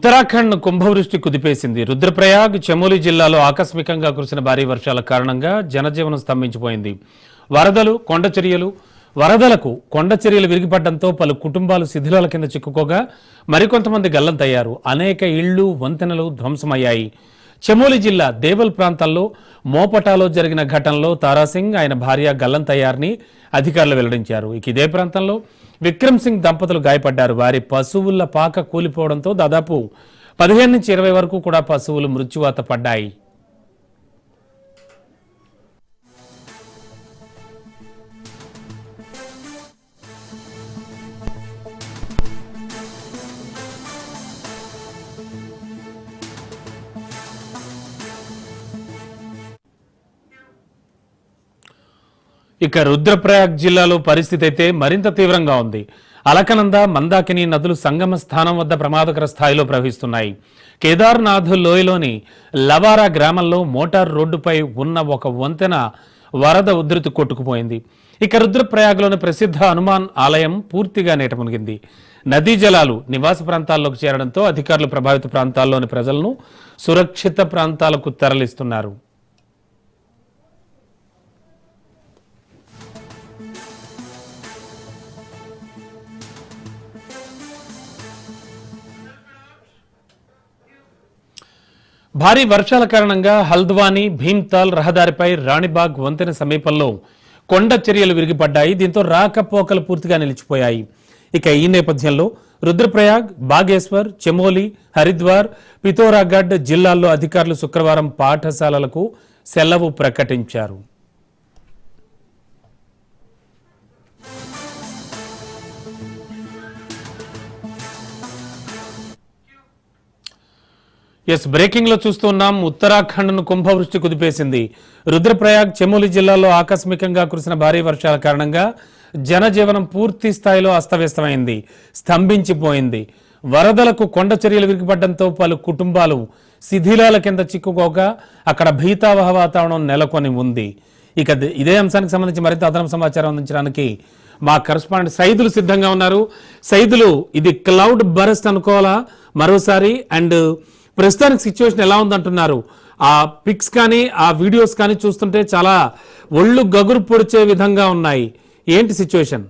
ఉత్తరాఖండ్ కుంభవృష్టి కుదిపేసింది. రుద్రప్రయాగ్, చమోలి జిల్లాలో ఆకస్మికంగా కురిసిన భారీ వర్షాల కారణంగా జనజీవనం స్తంభించిపోయింది. వరదలకు కొండ చర్యలు విరిగిపడడంతో పలు కుటుంబాలు శిథిలాల కింద చిక్కుకోగా మరికొంతమంది గల్లంతయ్యారు. అనేక ఇళ్లు, వంతెనలు ధ్వంసమయ్యాయి. చమోలి జిల్లా దేవల్ ప్రాంతాల్లో మోపటాలో జరిగిన ఘటనలో తారాసింగ్, ఆయన భార్య గల్లంతయ్యారని అధికారులు వెల్లడించారు. ఇదే ప్రాంతంలో విక్రమ్ సింగ్ దంపతులు గాయపడ్డారు. వారి పశువుల పాక కూలిపోవడంతో దాదాపు 15 నుంచి 20 వరకు కూడా పశువులు మృత్యువాత పడ్డాయి. ఇక రుద్రప్రయాగ్ జిల్లాలో పరిస్థితి అయితే మరింత తీవ్రంగా ఉంది. అలకనంద, మందాకిని నదులు సంగమ స్థానం వద్ద ప్రమాదకర స్థాయిలో ప్రవహిస్తున్నాయి. కేదార్నాథ్ లోయలోని లవారా గ్రామంలో మోటార్ రోడ్డుపై ఉన్న ఒక వంతెన వరద ఉధృతి కొట్టుకుపోయింది. ఇక రుద్రప్రయాగ్లోని ప్రసిద్ధ హనుమాన్ ఆలయం పూర్తిగా నీట మునిగింది. నదీ జలాలు నివాస ప్రాంతాల్లోకి చేరడంతో అధికారులు ప్రభావిత ప్రాంతాల్లోని ప్రజలను సురక్షిత ప్రాంతాలకు తరలిస్తున్నారు. భారీ వర్షాల కారణంగా హల్ద్వానీ, భీమ్తాల్ రహదారిపై రాణిబాగ్ వంతెన సమీపంలో కొండ చర్యలు విరిగిపడ్డాయి. దీంతో రాకపోకలు పూర్తిగా నిలిచిపోయాయి. ఇక ఈ నేపథ్యంలో రుద్రప్రయాగ్, బాగేశ్వర్, చమోలి, హరిద్వార్, పితోరాగఢ్ జిల్లాల్లో అధికారులు శుక్రవారం పాఠశాలలకు సెలవు ప్రకటించారు. బ్రేకింగ్ లో చూస్తున్నాం. ఉత్తరాఖండ్ను కుంభవృష్టి కుదిపేసింది. రుద్రప్రయాగ్, చమోలి జిల్లాలో ఆకస్మికంగా కురిసిన భారీ వర్షాల కారణంగా జనజీవనం పూర్తి స్థాయిలో అస్తవ్యస్తమైంది, స్తంభించిపోయింది. వరదలకు కొండ చర్యలు విరిగిపడడంతో పలు కుటుంబాలు శిథిలాల కింద చిక్కుకోగా అక్కడ భీతావహ వాతావరణం నెలకొని ఉంది. ఇక ఇదే అంశానికి సంబంధించి మరింత అదనపు సమాచారం అందించడానికి మా కరెస్పాండెంట్ సైదులు సిద్ధంగా ఉన్నారు. సైదులు, ఇది క్లౌడ్ బరస్ట్ అనుకోవాలా మరోసారి? అండ్ ప్రస్తుతానికి సిచ్యువేషన్ ఎలా ఉందంటున్నారు? ఆ పిక్స్ కానీ ఆ వీడియోస్ కానీ చూస్తుంటే చాలా ఒళ్ళు గగురు పొడిచే విధంగా ఉన్నాయి. ఏంటి సిచ్యువేషన్?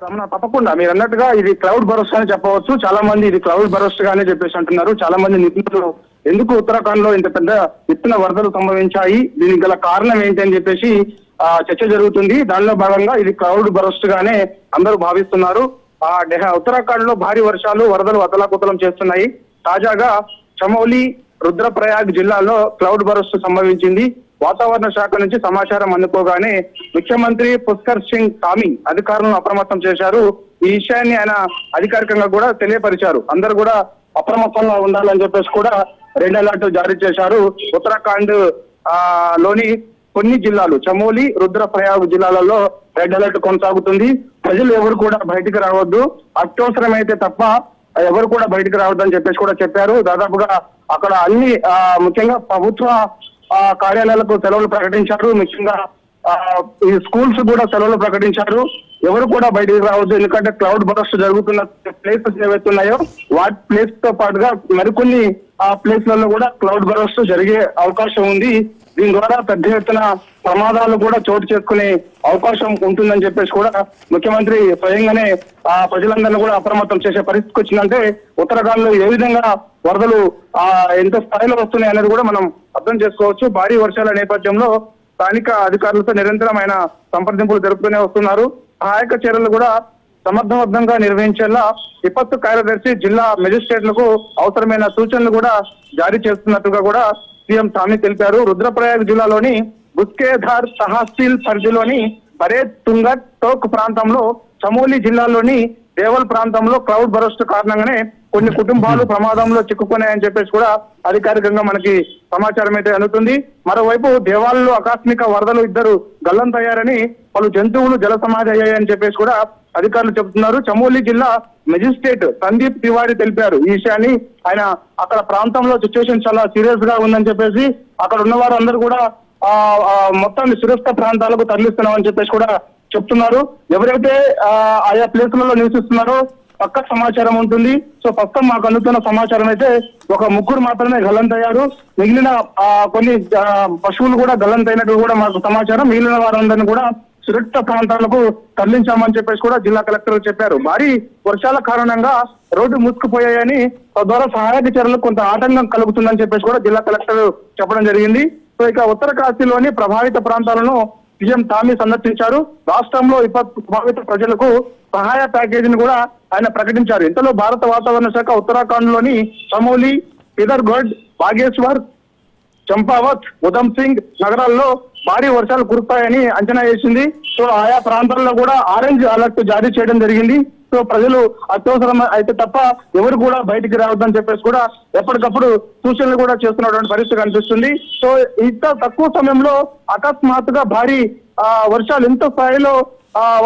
రమణ, తప్పకుండా మీరు అన్నట్టుగా ఇది క్లౌడ్ బరస్ట్ అని చెప్పవచ్చు. చాలా మంది ఇది క్లౌడ్ బరస్ట్ గానే చెప్పేసి అంటున్నారు. చాలా మంది నిపుణులు ఎందుకు ఉత్తరాఖండ్ లో ఇంత పెద్ద ఎత్తున వరదలు సంభవించాయి, దీనికి గల కారణం ఏంటి అని చెప్పేసి చర్చ జరుగుతుంది. దానిలో భాగంగా ఇది క్లౌడ్ బరస్ట్ గానే అందరూ భావిస్తున్నారు. ఉత్తరాఖండ్ లో భారీ వర్షాలు, వరదలు అతలాకుతలం చేస్తున్నాయి. తాజాగా చమోలి, రుద్రప్రయాగ్ జిల్లాలో క్లౌడ్ బరస్ట్ సంభవించింది. వాతావరణ శాఖ నుంచి సమాచారం అందుకోగానే ముఖ్యమంత్రి పుష్కర్ సింగ్ ధామీ అధికారులను అప్రమత్తం చేశారు. ఈ విషయాన్ని ఆయన అధికారికంగా కూడా తెలియపరిచారు. అందరూ కూడా అప్రమత్తంగా ఉండాలని చెప్పేసి కూడా రెడ్ అలర్ట్ జారీ చేశారు. ఉత్తరాఖండ్ లోని కొన్ని జిల్లాలు, చమోలి, రుద్రప్రయాగ్ జిల్లాలలో రెడ్ అలర్ట్ కొనసాగుతుంది. ప్రజలు ఎవరు కూడా బయటికి రావద్దు, అత్యవసరమైతే తప్ప ఎవరు కూడా బయటకు రావద్దని చెప్పేసి కూడా చెప్పారు. దాదాపుగా అక్కడ అన్ని ముఖ్యంగా ప్రభుత్వ కార్యాలయాలకు సెలవులు ప్రకటించారు. ముఖ్యంగా ఈ స్కూల్స్ కూడా సెలవులు ప్రకటించారు. ఎవరు కూడా బయటికి రావద్దు, ఎందుకంటే క్లౌడ్ బరస్ట్ జరుగుతున్న ప్లేసెస్ ఏవైతే ఉన్నాయో వాటి ప్లేస్ తో పాటుగా మరికొన్ని ప్లేస్లలో కూడా క్లౌడ్ బరస్ట్ జరిగే అవకాశం ఉంది. దీని ద్వారా పెద్ద ఎత్తున ప్రమాదాలు కూడా చోటు చేసుకునే అవకాశం ఉంటుందని చెప్పేసి కూడా ముఖ్యమంత్రి స్వయంగానే ప్రజలందరినీ కూడా అప్రమత్తం చేసే పరిస్థితికి వచ్చిందంటే ఉత్తరాఖండ్ లో ఏ విధంగా వరదలు ఎంత స్థాయిలో వస్తున్నాయి అనేది కూడా మనం అర్థం చేసుకోవచ్చు. భారీ వర్షాల నేపథ్యంలో స్థానిక అధికారులతో నిరంతరం ఆయన సంప్రదింపులు జరుపుతూనే వస్తున్నారు. సహాయక చర్యలు కూడా సమర్థవంతంగా నిర్వహించేలా విపత్తు కార్యదర్శి, జిల్లా మెజిస్ట్రేట్లకు అవసరమైన సూచనలు కూడా జారీ చేస్తున్నట్టుగా కూడా సీఎం ధామీ తెలిపారు. రుద్రప్రయాగ్ జిల్లాలోని బుస్కేధార్ తహసీల్ పరిధిలోని బరేద్, తుంగట్, టోక్ ప్రాంతంలో, చమోలి జిల్లాలోని దేవల్ ప్రాంతంలో క్లౌడ్ బరస్ట్ కారణంగానే కొన్ని కుటుంబాలు ప్రమాదంలో చిక్కుకున్నాయని చెప్పేసి కూడా అధికారికంగా మనకి సమాచారం అయితే అందుతుంది. మరోవైపు దేవాలలో ఆకస్మిక వరదలు 2 గల్లంతయ్యారని, పలు జంతువులు జల సమాధి అయ్యాయని చెప్పేసి కూడా అధికారులు చెబుతున్నారు. చమోలి జిల్లా మెజిస్ట్రేట్ సందీప్ తివారీ తెలిపారు ఈ విషయాన్ని. ఆయన అక్కడ ప్రాంతంలో సిచ్యువేషన్ చాలా సీరియస్ గా ఉందని చెప్పేసి అక్కడ ఉన్న వారందరూ కూడా మొత్తం సురక్షిత ప్రాంతాలకు తరలిస్తున్నామని చెప్పేసి కూడా చెప్తున్నారు. ఎవరైతే ఆయా ప్లేసులలో నివసిస్తున్నారో పక్క సమాచారం ఉంటుంది. సో ప్రస్తుతం మాకు అందుతున్న సమాచారం అయితే ఒక ముగ్గురు మాత్రమే గల్లంతయ్యారు. మిగిలిన కొన్ని పశువులు కూడా గల్లంతైనట్టు కూడా మాకు సమాచారం. మిగిలిన వారందరినీ కూడా సురక్షిత ప్రాంతాలకు తరలించామని చెప్పేసి కూడా జిల్లా కలెక్టర్ చెప్పారు. భారీ వర్షాల కారణంగా రోడ్డు మూసుకుపోయాయని తద్వారా సహాయక చర్యలకు కొంత ఆటంకం కలుగుతుందని చెప్పేసి కూడా జిల్లా కలెక్టర్ చెప్పడం జరిగింది. సో ఇక ఉత్తర కాశీలోని ప్రభావిత ప్రాంతాలను సీఎం థామీ సందర్శించారు. రాష్ట్రంలో విపత్తు ప్రభావిత ప్రజలకు సహాయ ప్యాకేజీని కూడా ఆయన ప్రకటించారు. ఇంతలో భారత వాతావరణ శాఖ ఉత్తరాఖండ్ లోని చమోలి, పిథర్గఢ్, బాగేశ్వర్, చంపావత్, ఉధమ్ సింగ్ నగరాల్లో భారీ వర్షాలు కురుస్తాయని అంచనా వేసింది. సో ఆయా ప్రాంతాల్లో కూడా ఆరెంజ్ అలర్ట్ జారీ చేయడం జరిగింది. సో ప్రజలు అత్యవసరం అయితే తప్ప ఎవరు కూడా బయటికి రావద్దని చెప్పేసి కూడా ఎప్పటికప్పుడు సూచనలు కూడా చేస్తున్నటువంటి పరిస్థితి కనిపిస్తుంది. సో ఇంత తక్కువ సమయంలో అకస్మాత్తుగా భారీ వర్షాలు ఎంత స్థాయిలో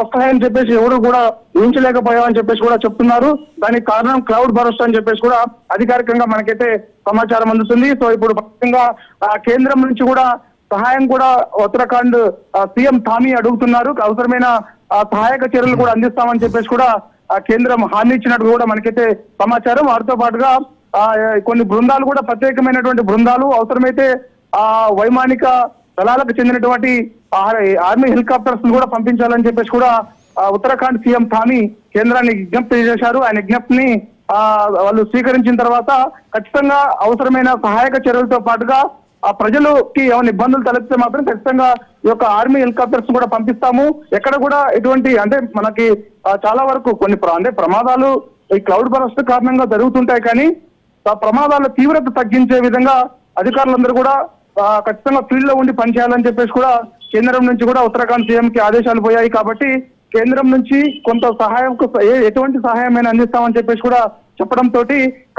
వస్తాయని చెప్పేసి ఎవరు కూడా ఊహించలేకపోయామని చెప్పేసి కూడా చెప్తున్నారు. దానికి కారణం క్లౌడ్ బరస్ట్ అని చెప్పేసి కూడా అధికారికంగా మనకైతే సమాచారం అందుతుంది. సో ఇప్పుడు ముఖ్యంగా కేంద్రం నుంచి కూడా సహాయం కూడా ఉత్తరాఖండ్ సీఎం థామీ అడుగుతున్నారు. అవసరమైన సహాయక చర్యలు కూడా అందిస్తామని చెప్పేసి కూడా కేంద్రం హామీ ఇచ్చినట్టు కూడా మనకైతే సమాచారం. వాటితో పాటుగా కొన్ని బృందాలు కూడా ప్రత్యేకమైనటువంటి బృందాలు అవసరమైతే వైమానిక దళాలకు చెందినటువంటి ఆర్మీ హెలికాప్టర్స్ కూడా పంపించాలని చెప్పేసి కూడా ఉత్తరాఖండ్ సీఎం థామీ కేంద్రాన్ని విజ్ఞప్తి చేశారు. ఆయన విజ్ఞప్తిని వాళ్ళు స్వీకరించిన తర్వాత ఖచ్చితంగా అవసరమైన సహాయక చర్యలతో పాటుగా ప్రజలకి ఏమైనా ఇబ్బందులు తలెత్తితే మాత్రం ఖచ్చితంగా ఈ యొక్క ఆర్మీ హెలికాప్టర్స్ కూడా పంపిస్తాము. ఎక్కడ కూడా ఎటువంటి అంటే మనకి చాలా వరకు కొన్ని ప్రమాదాలు ఈ క్లౌడ్ బరస్ట్ కారణంగా జరుగుతుంటాయి. కానీ ఆ ప్రమాదాల తీవ్రత తగ్గించే విధంగా అధికారులందరూ కూడా ఖచ్చితంగా ఫీల్డ్ లో ఉండి పనిచేయాలని చెప్పేసి కూడా కేంద్రం నుంచి కూడా ఉత్తరాఖండ్ సీఎం కి ఆదేశాలు పోయాయి. కాబట్టి కేంద్రం నుంచి కొంత సహాయం ఎటువంటి సహాయమైనా అందిస్తామని చెప్పేసి కూడా చెప్పడంతో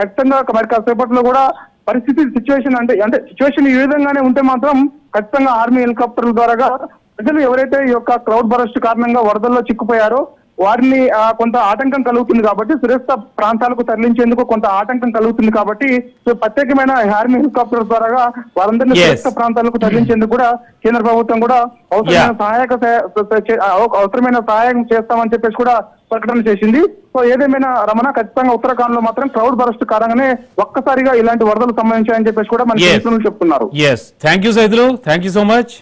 ఖచ్చితంగా మరి కాసేపట్లో కూడా పరిస్థితి సిచ్యువేషన్ అంటే సిచ్యువేషన్ ఈ విధంగానే ఉంటే మాత్రం ఖచ్చితంగా ఆర్మీ హెలికాప్టర్ల ద్వారా ప్రజలు ఎవరైతే ఈ యొక్క క్లౌడ్ బరస్ట్ కారణంగా వరదల్లో చిక్కుపోయారో వారిని కొంత ఆటంకం కలుగుతుంది. కాబట్టి సురక్షిత ప్రాంతాలకు తరలించేందుకు కొంత ఆటంకం కలుగుతుంది. కాబట్టి ప్రత్యేకమైన ఆర్మీ హెలికాప్టర్ ద్వారా వారందరినీ సురక్షిత ప్రాంతాలకు తరలించేందుకు కూడా కేంద్ర ప్రభుత్వం కూడా అవసరమైన సహాయం చేస్తామని చెప్పేసి కూడా ప్రకటన చేసింది. సో ఏదేమైనా రమణ ఖచ్చితంగా ఉత్తరాఖండ్ లో మాత్రం క్లౌడ్ బరస్ట్ కారణంగానే ఒక్కసారిగా ఇలాంటి వరదలు సంభవించాయని చెప్పేసి కూడా మన చెప్తున్నారు. Thank you Saidulu, thank you so much.